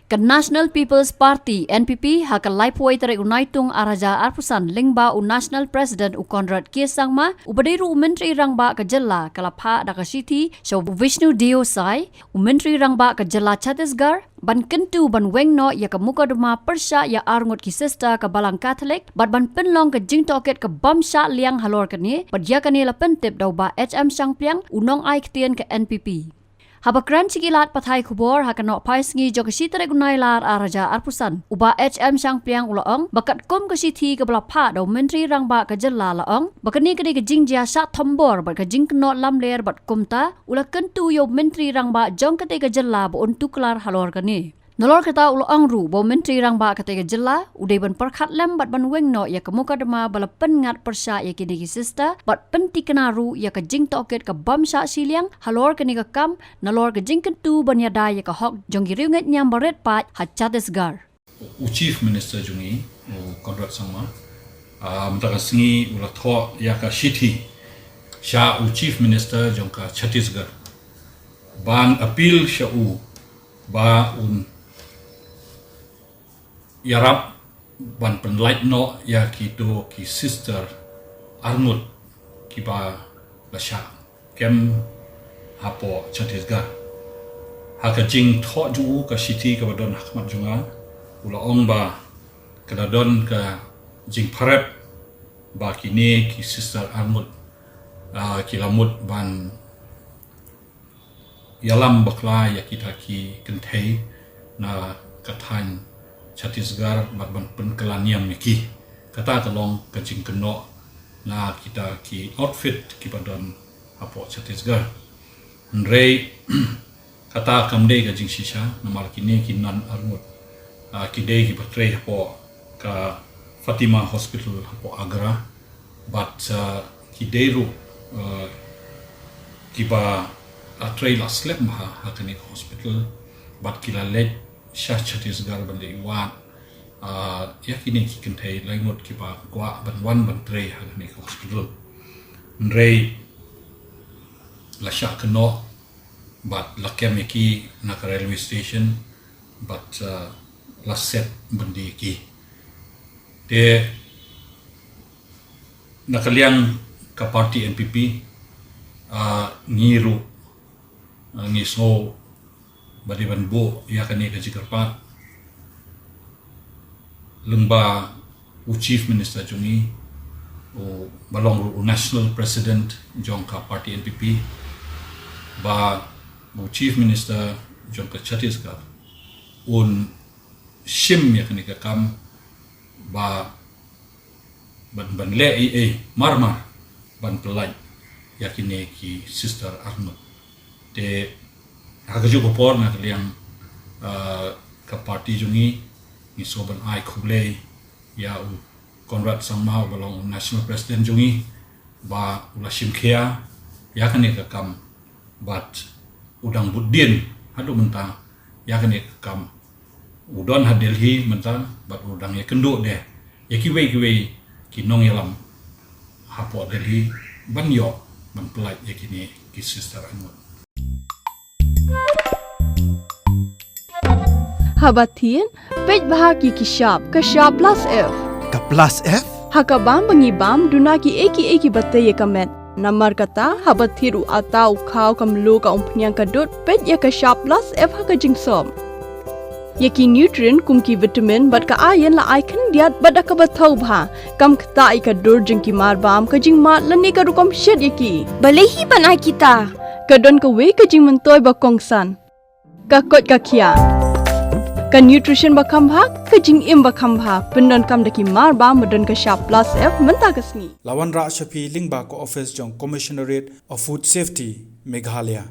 Ke National People's Party NPP haka laipoi tere unaitung araja arpusan lingba u National President u Conrad Kiesangma u badiru Menteri Rangba ke Jella kala Phah da ke Shithi so Vishnu Diosai u Menteri Rangba ke Jella Chattisgarh ban kentu ban wengno ya ke mukaduma persya ya arngut ki sister ke balang Katolik bat ban penlong ke jingtoket ke bamsha liang Halor ke ni bat ya ke ni la pentip dau ba HM Shangpiang unong ai ktien ke NPP. Habakran sigilat pathai kubor hakanok paisngi jo kesitere gunailar araja arpusan uba HM Shangpiang ulaong bakat kom kesithi ke bala Phah do Menteri Rangba ke Jella laong bakani kedi ke Jingshah sat thombor bat ke jingkno lamler bat kumta ula kentu yo Menteri Rangba jong kete ke Jella bo Tuklar Halor kani. Nolor kata ulaong ru bo Menteri Rangba kete ke Jella udai ban perkhat lem bat ban wengno ya ke mukadama bala pengat persya ya kini ki sister bat penti kenaru ya ke jing toket ke bamsha siliang Halor kini ke kam nolor ke jing kentu ban yada ya ke hok jong giringet nyam baret pat ha Chattisgarh. Chief Minister jungi Conrad sama mentaka singi ula tho ya ka Shithi sha Chief Minister jong ka Chattisgarh ban appeal sha ba yarap ban penlight no ya kito ki sister Ngut ki ba lasha kem hapo Chattisgarh haka jing tho ju ka Shithi ka badon hakmat junga ula ong ba kada don ka jing parep ba kini ki sister Ngut ki lamut ban yalam bakla ya kita ki kenthei na kathan Chattisgarh ban penkelaniam miki kata tolong kajing keno na kita ki outfit ki padon apo Chattisgarh nrei kata kamdei ka Jingshah namar kini ki nan Ngut ki dei ki patre apo ka Fatima Hospital apo Agra but ki dei ru ki ba atre la slep maha hakani hospital but kila let Shah Chattisgarh bande iwan yakini ki kentai langot ki ba kwa ban wan ban tre hakani hospital nrei la Shah keno but la kemeki na railway station but la set bande ki de nakaliang ka party NPP ngiru ngiso badi ban bo ya kani ka jikarpat lengba Chief Minister jungi balong National President jong ka party NPP ba Chief Minister jong ka Chattisgarh shim ya kani ka kam ba ban le marmar ban pelai yakini ki sister Ngut de hagaju popor na kaliang ka party jungi ni soban ai khuble ya Conrad sama balong National President jungi ba ula shimkhia yakani ka kam but udang budin hadu mentang yakani ka kam udon ha Delhi mentang but udang ya kendo de yakiwe ki nong yalam hapo Delhi banyo ban pelai yakini ki sister Ngut Habatin pej bahagi ki shop plus F ka plus F haka bam bangi bam duna ki eki batte ye kamet namar kata habathiru atau khau kam lo ka umpnyang ka dot pej ya ka shop plus F haka jingsom yaki nutrient kum ki vitamin bat ka iron la icon diat bat ka bathau bha kam khta ai ka dur jing ki mar bam ka jing mat lani ka rukom shed yaki balehi banai kita ka don ka we ka jing mentoy ba kongsan ka kot ka khia ka nutrition ba khambha ka jing im ba khambha pendon kam daki mar ba modon ka shop plus F menta kasni lawan ra shapi lingba ko office jong commissionerate of food safety Meghalaya